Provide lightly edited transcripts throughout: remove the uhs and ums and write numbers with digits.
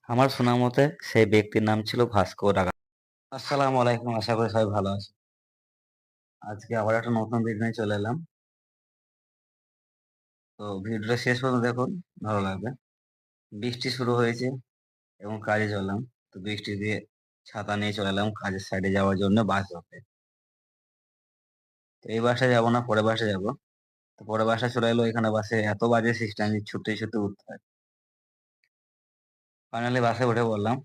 আমার শোনা মতে সেই ব্যক্তির নাম ছিল ভাস্কো দা গামা। আসসালামু আলাইকুম। আশা করি সবাই ভালো আছে। আজকে আবার একটা নতুন ভিডিও নিয়ে চলে এলাম। তো ভিডিওটা শেষ পর্যন্ত দেখুন, ভালো লাগবে। বৃষ্টি শুরু হয়েছে এবং কাজে চললাম। তো বৃষ্টি দিয়ে ছাতা নিয়ে চলে এলাম কাজের সাইডে যাওয়ার জন্য বাস ধরতে। তো এই বাসে যাবো না, পরের বাসে যাবো। তো পরের বাসে চলে এলো, এখানে বাসে এত বাজে সিস্টেম যে ছুটতে ছুটতে উঠতে হয়। ফাইনালি বাসে উঠে পড়লাম,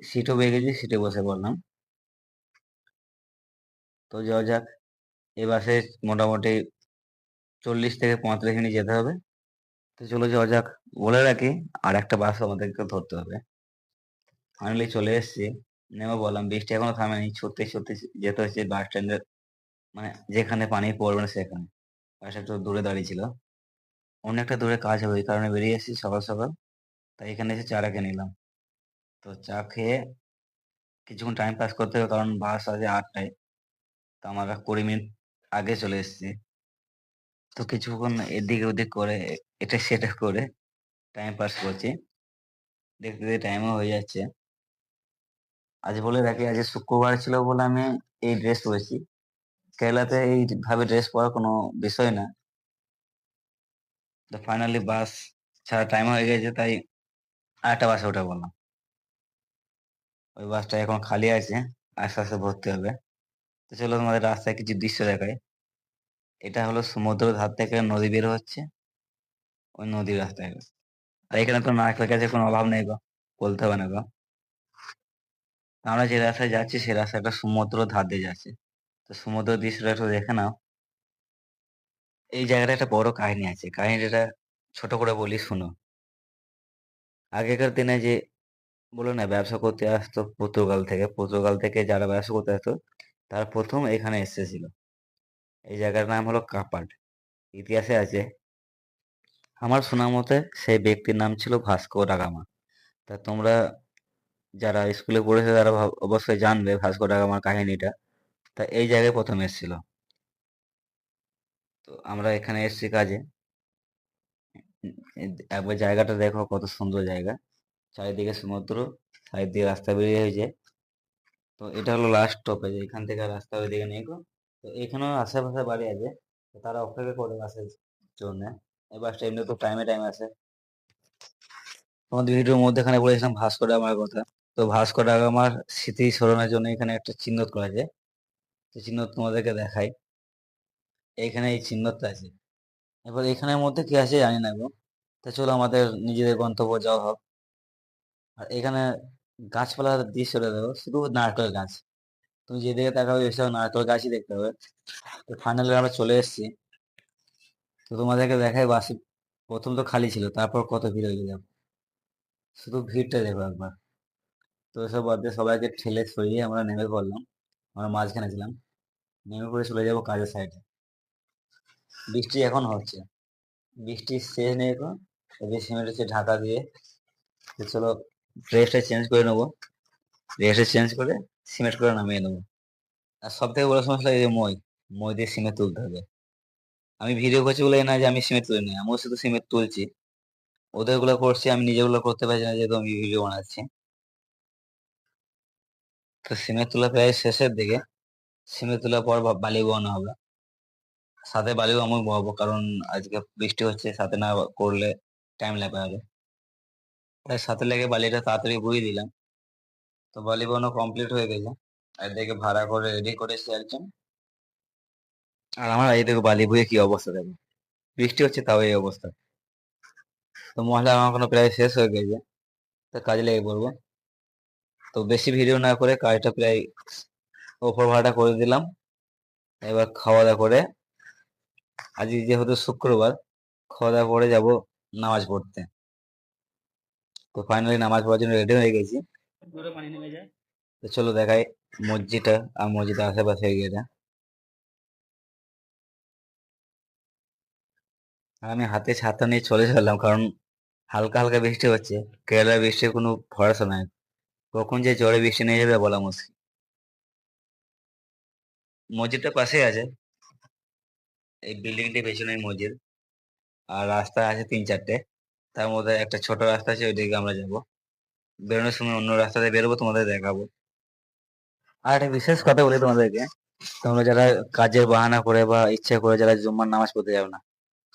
সিটও পেয়ে গেছি, সিটে বসে পড়লাম। তো যাওয়া যাক। এই বাসে মোটামুটি 40 থেকে 35 মিনিট যেতে হবে। তো চলো যাওয়া যাক। বলে রাখি, আর একটা বাস আমাদেরকে ধরতে হবে। ফাইনালি চলে এসেছি, নেমে বললাম। বৃষ্টি এখনো থামেনি, ছুটতে ছুটতে যেতে হচ্ছে বাস স্ট্যান্ডের, মানে যেখানে পানি পড়বে না সেখানে। বাসটা একটু দূরে দাঁড়িয়ে ছিল, অনেকটা দূরে কাজ হবে, এই কারণে বেরিয়ে এসেছি সকাল সকাল। তাই এখানে এসে চা খেয়ে নিলাম। তো চা খেয়ে কিছুক্ষণ টাইম পাস করতে হবে, কারণ বাস আছে 8টায়। তো আমরা 20 মিনিট আগে চলে এসেছি। তো কিছুক্ষণ এদিক ওদিক করে, এটা সেটা করে টাইম পাস করছি। দেখতে দেখতে টাইমও হয়ে যাচ্ছে। আজ বলে রাখি, আজ শুক্রবার ছিল বলে আমি এই ড্রেস পরেছি। কেরালাতে এইভাবে ড্রেস পরার কোনো বিষয় না। তো ফাইনালি বাস ছাড়া টাইম হয়ে গেছে, তাই আরেকটা বাসে উঠে বললাম। ওই বাসটা এখন খালি আছে, আস্তে আস্তে ভর্তি হবে। তো চলো তোমাদের রাস্তায় কিছু দৃশ্য দেখায়। এটা হলো সমুদ্র ধার থেকে নদী বের হচ্ছে, ওই নদীর রাস্তায়। আর এখানে তো নারকেল গাছের কোনো অভাব নেই গো, বলতে হবে না গো। আমরা যে রাস্তায় যাচ্ছি সেই রাস্তাটা সমুদ্র ধার দিয়ে যাচ্ছে। তো সমুদ্র দৃশ্যটা একটু দেখে নাও। এই জায়গাটা একটা বড় কাহিনী আছে, কাহিনীটা ছোট করে বলি, শুনো। আগেকার দিনে যে বলে না, ব্যবসা করতে আসতো পর্তুগাল থেকে যারা ব্যবসা করতে আসতো, তারা প্রথম এখানে এসেছিল। এই জায়গার নাম হলো কাপাড। ইতিহাসে আছে। আমার শোনা মতে সেই ব্যক্তির নাম ছিল ভাস্কো দা গামা। তা তোমরা যারা স্কুলে পড়েছো তারা অবশ্যই জানবে ভাস্কো দা গামার কাহিনীটা। তা এই জায়গায় প্রথম এসেছিল। তো আমরা এখানে এসেছি কাজে। একবার জায়গাটা দেখো, কত সুন্দর জায়গা। চারিদিকে সমুদ্র, সাইড দিয়ে রাস্তা বেরিয়ে হয়েছে। তো এটা হলো লাস্ট স্টপেজ, এখান থেকে আর রাস্তা ওইদিকে নেই গো। তো এখানেও আশেপাশে বাড়ি আছে, তো তারা অপেক্ষা করে বাসের জন্য। এই বাসটা এমনি তো টাইমে টাইম আছে। তোমাদের ভিডিওর মধ্যেখানে বলেছিলাম ভাস্কো ডা গামার কথা। তো ভাস্কো ডা গামার স্মৃতি স্মরণের জন্য এখানে একটা চিহ্ন করা আছে। তো চিহ্ন তোমাদেরকে দেখাই। এইখানে এই চিহ্নটা আছে। এবার এখানের মধ্যে কি আছে জানি না গো। তা চলো আমাদের নিজেদের গন্তব্য যাওয়া হোক। আর এখানে গাছপালার দৃশ্যটা দেখো, শুধু নারকেল গাছ। তুমি যেদিকে তাকাবে বেশিরভাগ নারকেল গাছই দেখতে হবে। তো ফাইনালি আমরা চলে এসেছি। তো তোমাদেরকে দেখাই বাসে। প্রথম তো খালি ছিল, তারপর কত ভিড় হয়ে গেল। শুধু ভিড়টা দেখো একবার। তো এসব বাদ দিয়ে সবাইকে ঠেলে সরিয়ে আমরা নেমে পড়লাম। আমরা মাঝখানে ছিলাম। নেমে পড়ে চলে যাবো কাজের সাইডে। বৃষ্টি এখন হচ্ছে, বৃষ্টির শেষ নেই এখন। সিমেন্ট হচ্ছে ঢাকা দিয়ে। তো চলো ড্রেসটা চেঞ্জ করে নেবো। ড্রেসটা চেঞ্জ করে সিমেন্ট করে নামিয়ে নেবো। আর সব থেকে বড় সমস্যা এই যে মই, মই দিয়ে সিমেন্ট তুলতে হবে। আমি ভিডিও করছি বলে না যে আমি সিমেন্ট তুলি না, আমিও শুধু সিমেন্ট তুলছি। ওদের গুলো করছি, আমি নিজেগুলো করতে পারছি না, যেহেতু আমি ভিডিও বানাচ্ছি। তো সিমেন্ট তোলা প্রায় শেষের দিকে। সিমেন্ট তোলার পর বালি বসানো হবে। সাথে বালিও আমি বহাবো, কারণ আজকে বৃষ্টি হচ্ছে, সাথে না করলে টাইম লাগবে আরো। তাই সাথে লেগে বালিটা তাড়াতাড়ি বইয়ে দিলাম। তো বালি বানানো কমপ্লিট হয়ে গেছে। আর এদিকে ভাড়া করে রেডি করেছি একজন। আর আমার এই দেখো বালি বইয়ে কি অবস্থা দেখো। বৃষ্টি হচ্ছে তাও এই অবস্থা। তো মহলা আমার কোনো প্রায় শেষ হয়ে গেছে। তো কাজে লেগে পড়বো। তো বেশি ভিডিও না করে কাজটা প্রায় ওপর ভাড়াটা করে দিলাম। এবার খাওয়া দাওয়া করে, আজকে যেহেতু শুক্রবার, খাওয়া দাওয়া করে যাব নামাজ পড়তে। তো ফাইনালি নামাজ পড়ার জন্য রেডি হয়ে গেছি। জোরে পানি নেমে যায়। তো চলো দেখাই মসজিদটা আর মসজিদের আশেপাশে এরিয়াটা। আর আমি হাতে ছাতা নিয়ে চলে গেলাম, কারণ হালকা হালকা বৃষ্টি হচ্ছে। কেরালার বৃষ্টির কোনো ভরসা নাই, কখন যে জোরে বৃষ্টি নিয়ে যাবে বলা মুশকিল। মসজিদটা পাশেই আছে, এই বিল্ডিংটির পেছনেই মসজিদ। আর রাস্তা আছে 3-4টে, তার মধ্যে একটা ছোট রাস্তা আছে, ওইদিকে আমরা যাব। বেরোনোর সময় অন্য রাস্তাতে বেরোবো, তোমাদের দেখাবো। আর একটা বিশেষ কথা বলি তোমাদেরকে, তোমরা যারা কাজের বাহানা করে বা ইচ্ছে করে যারা জুম্মার নামাজ পড়তে যাও না,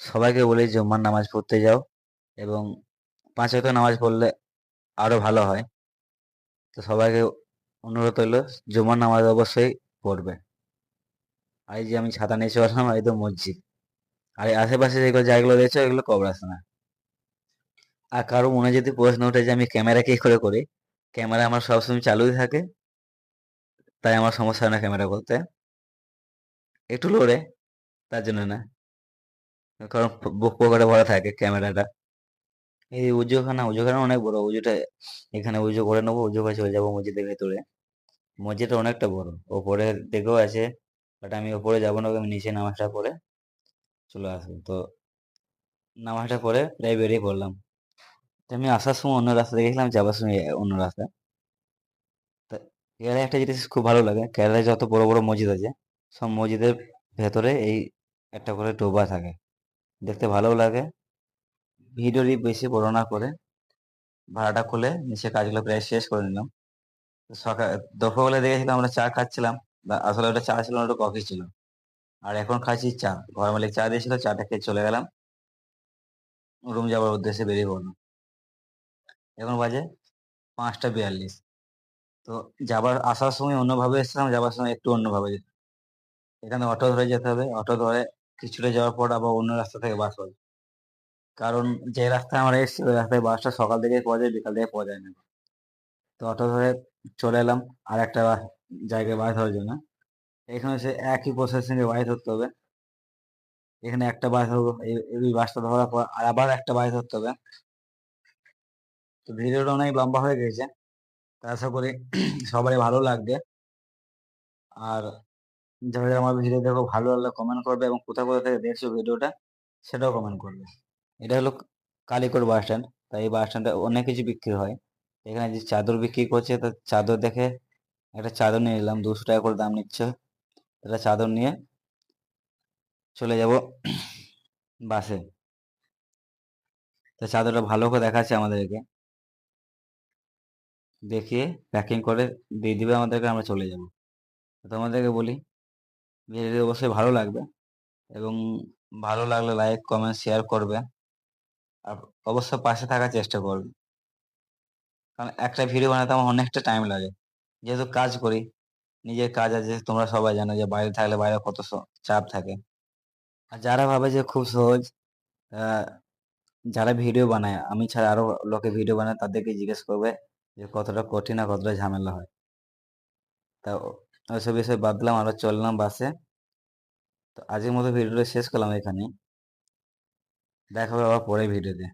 সবাইকে বলি জুম্মার নামাজ পড়তে যাও, এবং 5 ওয়াক্ত নামাজ পড়লে আরো ভালো হয়। তো সবাইকে অনুরোধ হইলো জুম্মার নামাজ অবশ্যই পড়বে। আর এই যে আমি ছাতা নিয়ে চলে আসলাম, এই তো মসজিদ। আর এই আশেপাশে যেগুলো জায়গাগুলো রয়েছে এগুলো কবরস্থান। আর কারো মনে যদি প্রশ্ন ওঠে যে আমি ক্যামেরা কি করে করি, ক্যামেরা আমার সবসময় চালুই থাকে, তাই আমার সমস্যা হয় না ক্যামেরা করতে। একটু লড়ে, তার জন্য না, কারণ বুক পকেটে ভরা থাকে ক্যামেরাটা। এই উজুখানা অনেক বড়। উজুটা এখানে উজু করে নেবো, উজু করে চলে যাবো মসজিদের ভেতরে। মসজিদটা অনেকটা বড়, ওপরের দিকেও আছে, বাট আমি ওপরে যাবো না, আমি নিচে নামাজটা পড়ে চলে আসবো। তো নামাজটা পড়ে প্রায় বেরিয়ে পড়লাম। তো আমি আসার সময় অন্য রাস্তা দেখেছিলাম, যাবার সময় অন্য রাস্তা। তা কেরালায় একটা জিনিস খুব ভালো লাগে, কেরালায় যত বড় বড় মসজিদ আছে, সব মসজিদের ভেতরে এই একটা করে ডোবা থাকে, দেখতে ভালোও লাগে। ভিডিওটি বেশি বড় না করে ভাড়াটা খুলে নিচে কাজগুলো প্রায় শেষ করে নিলাম। তো সকাল দুপুরবেলা দেখেছিলাম আমরা চা খাচ্ছিলাম, আসলে ওটা চা ছিল না, ওটা কফি ছিল। আর এখন খাচ্ছি চা, ঘর মালিক চা দিয়েছিল, চাটা খেয়ে চলে গেলাম, রুম যাওয়ার উদ্দেশ্যে বেরিয়ে পড়লাম। এখন বাজে 5টা 42। তো আসার সময় অন্যভাবে এসেছিলাম, যাবার সময় একটু অন্যভাবে যেতে। এখানে অটো ধরে যেতে হবে, অটো ধরে কিছুটা যাওয়ার পর আবার অন্য রাস্তা থেকে বাস পাবে। কারণ যে রাস্তায় আমরা এসেছি ওই রাস্তায় বাসটা সকাল থেকে পাওয়া যায়, বিকাল থেকে পাওয়া যায় না। তো অটো ধরে চলে এলাম আর একটা জায়গায় বাস ধরার জন্য। এখানে সে একই প্রসেসিং এ বাস ধরতে হবে। এখানে একটা বাস ধরবো, এই বাসটা ধরার পর আর আবার একটা বাস ধরতে হবে। তো ভিডিওটা অনেক লম্বা হয়ে গেছে, তা আশা করি সবারই ভালো লাগবে। আর যারা যারা আমার ভিডিও দেখো ভালো লাগলে কমেন্ট করবে, এবং কোথা কোথা থেকে দেখছো ভিডিওটা সেটাও কমেন্ট করবে। এটা হলো কালিকর বাস স্ট্যান্ড। তাই এই বাস স্ট্যান্ডে অনেক কিছু বিক্রি হয়। এখানে যে চাদর বিক্রি করছে, তো চাদর দেখে একটা চাদর নিয়ে নিলাম, 200 টাকা করে দাম নিচ্ছে। এটা চাদর নিয়ে চলে যাব বাসে। তো চাদরটা ভালো করে দেখাচ্ছে আমাদেরকে, দেখিয়ে প্যাকিং করে দিয়ে দিবে আমাদেরকে, আমরা চলে যাব। তোমাদেরকে বলি ভিডিওটি অবশ্যই ভালো লাগবে, এবং ভালো লাগলে লাইক কমেন্ট শেয়ার করবে, আর অবশ্যই পাশে থাকার চেষ্টা করবে। কারণ একটা ভিডিও বানাতে আমার অনেকটা টাইম লাগে, যেহেতু কাজ করি, নিজের কাজ আছে, তোমরা সবাই জানো যে বাইরে থাকলে বাইরে কত চাপ থাকে। আর যারা ভাবে যে খুব সহজ, আহ, যারা ভিডিও বানায় আমি ছাড়া আরো লোকে ভিডিও বানায়, তাদেরকে জিজ্ঞেস করবে যে কতটা কঠিন আর কতটা ঝামেলা হয়। তা ওইসব বিষয় বাদ দিলাম, আরো চললাম বাসে। তো আজকের মতো ভিডিওটা শেষ করলাম এখানে, দেখা হবে আবার পরের ভিডিওতে।